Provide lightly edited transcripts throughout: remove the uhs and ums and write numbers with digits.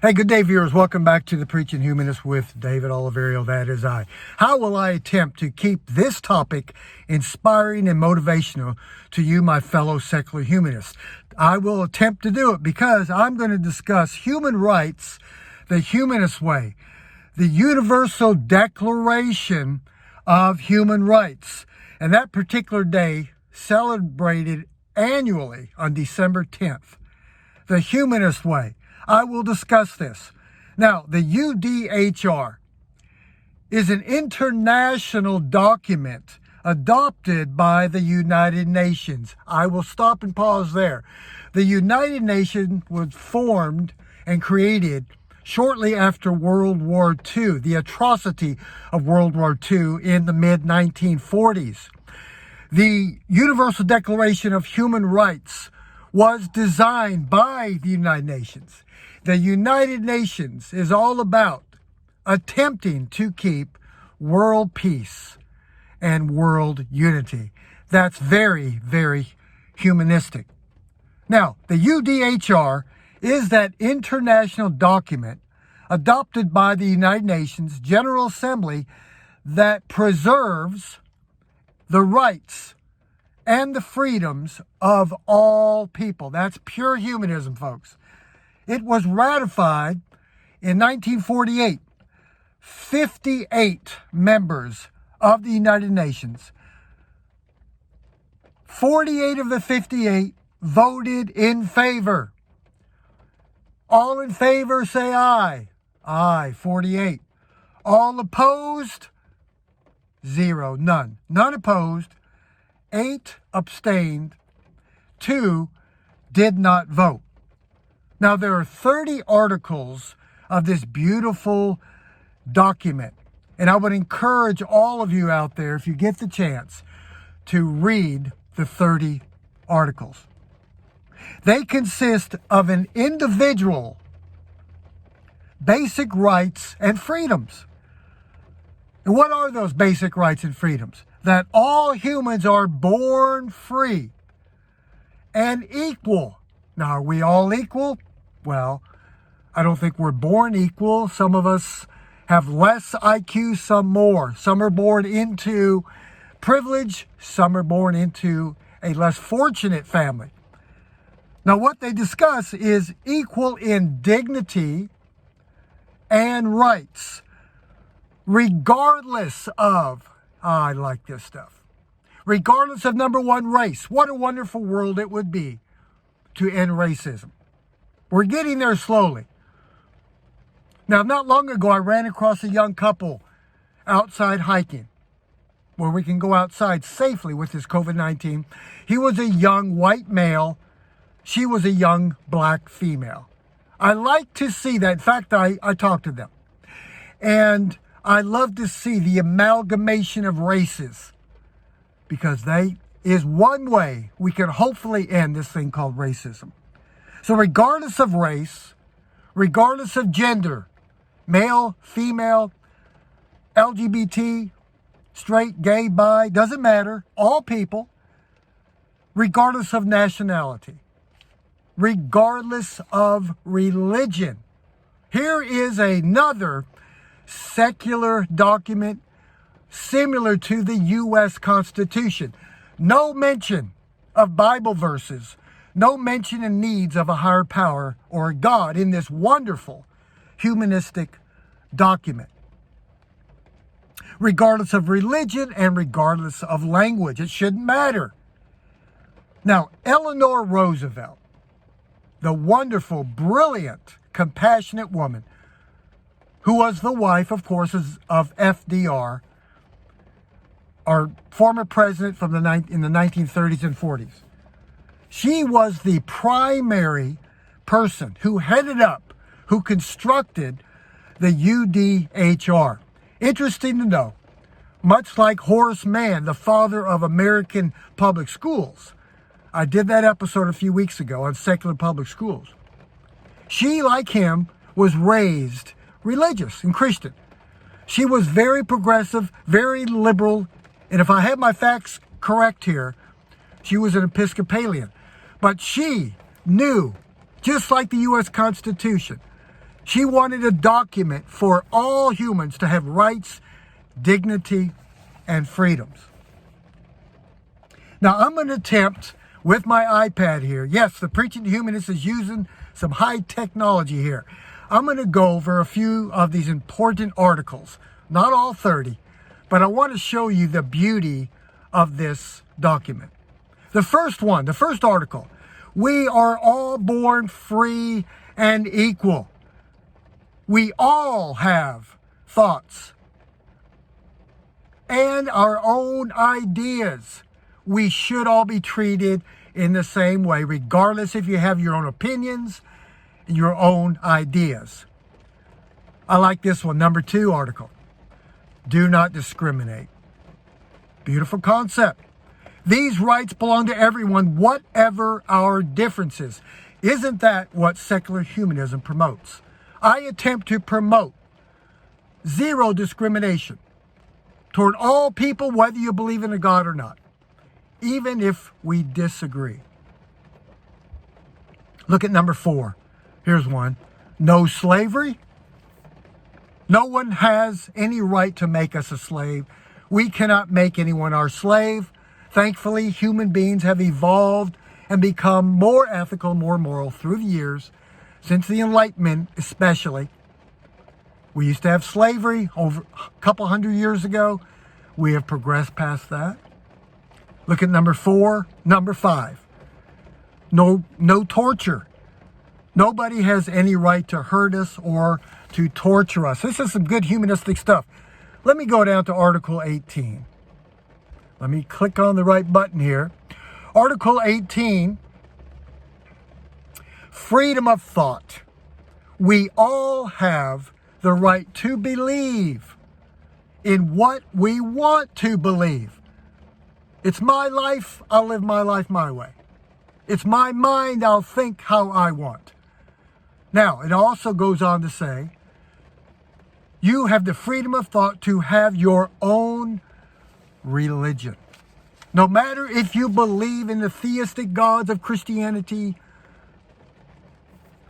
Hey, good day, viewers. Welcome back to the Preaching Humanist with David Oliverio. That is I. How will I attempt to keep this topic inspiring and motivational to you, my fellow secular humanists? I will attempt to do it because I'm going to discuss human rights the humanist way, the Universal Declaration of Human Rights. And that particular day celebrated annually on December 10th, the humanist way. I will discuss this. Now, the UDHR is an international document adopted by the United Nations. I will stop and pause there. The United Nations was formed and created shortly after World War II, the atrocity of World War II in the mid-1940s. The Universal Declaration of Human Rights was designed by the United Nations. The United Nations is all about attempting to keep world peace and world unity. That's very, very humanistic. Now, the UDHR is that international document adopted by the United Nations General Assembly that preserves the rights and the freedoms of all people. That's pure humanism, folks. It was ratified in 1948. 58 members of the United Nations. 48 of the 58 voted in favor. All in favor, say aye. Aye, 48. All opposed? 0, none. None opposed. 8 abstained. 2 did not vote. Now, there are 30 articles of this beautiful document, and I would encourage all of you out there, if you get the chance, to read the 30 articles. They consist of an individual basic rights and freedoms. And what are those basic rights and freedoms? That all humans are born free and equal. Now, are we all equal? Well, I don't think we're born equal. Some of us have less IQ, some more. Some are born into privilege. Some are born into a less fortunate family. Now, what they discuss is equal in dignity and rights, regardless of, I like this stuff, regardless of number one, race. What a wonderful world it would be to end racism. We're getting there slowly. Now, not long ago, I ran across a young couple outside hiking, where we can go outside safely with this COVID-19. He was a young white male. She was a young black female. I like to see that. In fact, I talked to them. And I love to see the amalgamation of races, because they is one way we can hopefully end this thing called racism. So regardless of race, regardless of gender, male, female, LGBT, straight, gay, bi, doesn't matter, all people, regardless of nationality, regardless of religion. Here is another secular document similar to the U.S. Constitution. No mention of Bible verses, no mention of needs of a higher power or a God in this wonderful humanistic document. Regardless of religion and regardless of language, it shouldn't matter. Now, Eleanor Roosevelt, the wonderful, brilliant, compassionate woman, who was the wife, of course, of FDR, our former president from in the 1930s and 40s. She was the primary person who headed up, who constructed the UDHR. Interesting to know, much like Horace Mann, the father of American public schools. I did that episode a few weeks ago on secular public schools. She, like him, was raised religious and Christian. She was very progressive, very liberal, and if I have my facts correct here, she was an Episcopalian. But she knew, just like the U.S. Constitution, She wanted a document for all humans to have rights, dignity, and freedoms. Now, I'm going to attempt with my iPad here. Yes, the Preaching Humanist is using some high technology here. I'm going to go over a few of these important articles, not all 30, but I want to show you the beauty of this document. The first one, the first article, we are all born free and equal. We all have thoughts and our own ideas. We should all be treated in the same way, regardless if you have your own opinions and your own ideas. I like this one, number 2 article. Do not discriminate. Beautiful concept. These rights belong to everyone, whatever our differences. Isn't that what secular humanism promotes? I attempt to promote zero discrimination toward all people, whether you believe in a God or not, even if we disagree. Look at number 4. Here's one. No slavery. No one has any right to make us a slave. We cannot make anyone our slave. Thankfully, human beings have evolved and become more ethical, more moral through the years, since the Enlightenment especially. We used to have slavery over a couple hundred years ago. We have progressed past that. Look at number 4. Number 5. No torture. Nobody has any right to hurt us or to torture us. This is some good humanistic stuff. Let me go down to Article 18. Let me click on the right button here. Article 18, freedom of thought. We all have the right to believe in what we want to believe. It's my life, I'll live my life my way. It's my mind, I'll think how I want. Now, it also goes on to say, you have the freedom of thought to have your own religion. No matter if you believe in the theistic gods of Christianity,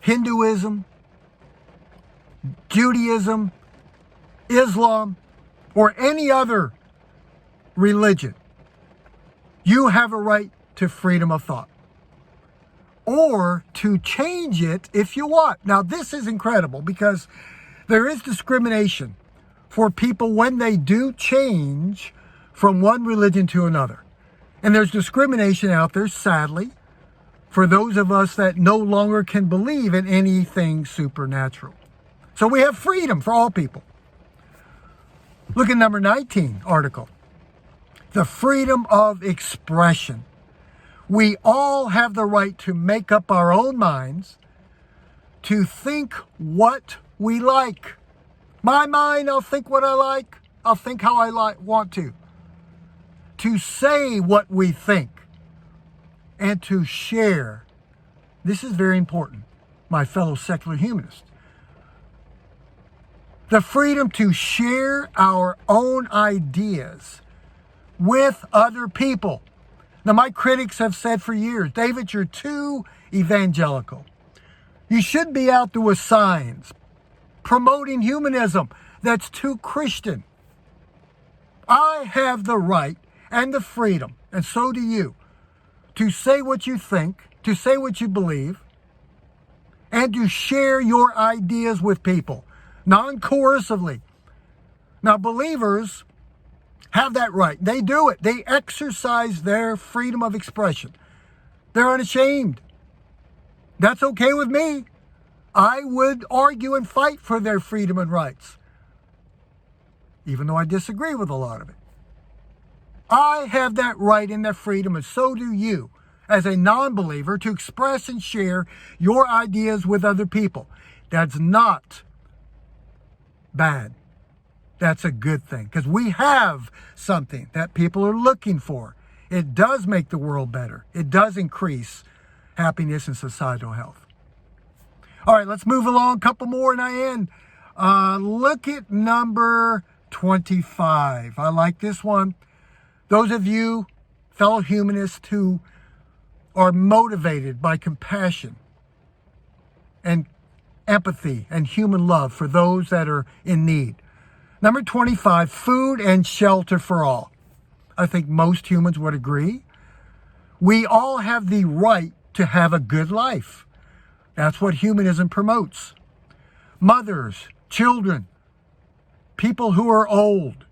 Hinduism, Judaism, Islam, or any other religion, you have a right to freedom of thought. Or to change it if you want. Now, this is incredible because there is discrimination for people when they do change from one religion to another. And there's discrimination out there, sadly, for those of us that no longer can believe in anything supernatural. So we have freedom for all people. Look at number 19 article. The freedom of expression. We all have the right to make up our own minds, to think what we like. My mind, I'll think what I like. I'll think how I want to. To say what we think and to share. This is very important, my fellow secular humanists. The freedom to share our own ideas with other people. Now, my critics have said for years, David, you're too evangelical. You should be out there with signs promoting humanism. That's too Christian. I have the right and the freedom, and so do you, to say what you think, to say what you believe, and to share your ideas with people, non-coercively. Now, believers have that right. They do it. They exercise their freedom of expression. They're unashamed. That's okay with me. I would argue and fight for their freedom and rights, even though I disagree with a lot of it. I have that right and that freedom, and so do you, as a non-believer, to express and share your ideas with other people. That's not bad. That's a good thing, because we have something that people are looking for. It does make the world better. It does increase happiness and societal health. All right, let's move along. A couple more and I end. Look at number 25. I like this one. Those of you, fellow humanists, who are motivated by compassion and empathy and human love for those that are in need. Number 25, food and shelter for all. I think most humans would agree. We all have the right to have a good life. That's what humanism promotes. Mothers, children, people who are old,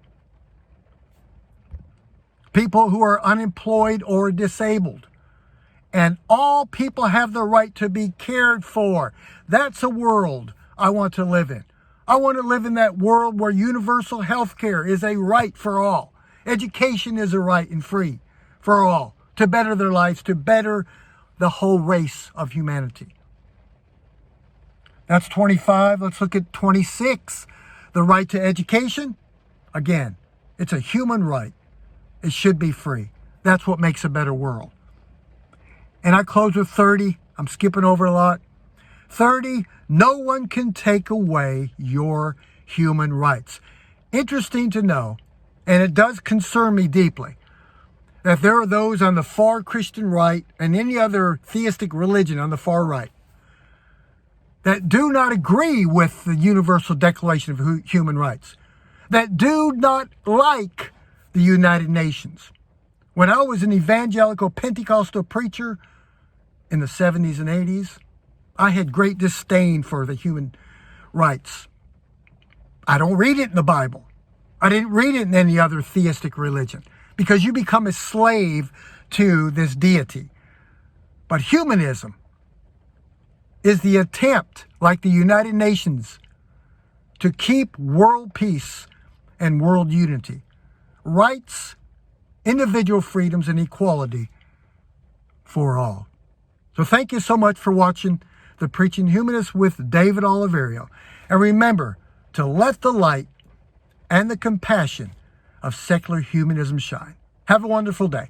people who are unemployed or disabled. And all people have the right to be cared for. That's a world I want to live in. I want to live in that world where universal health care is a right for all. Education is a right and free for all, to better their lives, to better the whole race of humanity. That's 25. Let's look at 26. The right to education. Again, it's a human right. It should be free. That's what makes a better world. And I close with 30. I'm skipping over a lot. 30, no one can take away your human rights. Interesting to know, and it does concern me deeply, that there are those on the far Christian right and any other theistic religion on the far right that do not agree with the Universal Declaration of Human Rights, that do not like the United Nations. When I was an evangelical Pentecostal preacher in the 70s and 80s, I had great disdain for the human rights. I don't read it in the Bible. I didn't read it in any other theistic religion, because you become a slave to this deity. But humanism is the attempt, like the United Nations, to keep world peace and world unity, rights, individual freedoms, and equality for all. So thank you so much for watching The Preaching Humanist with David Oliverio. And remember to let the light and the compassion of secular humanism shine. Have a wonderful day.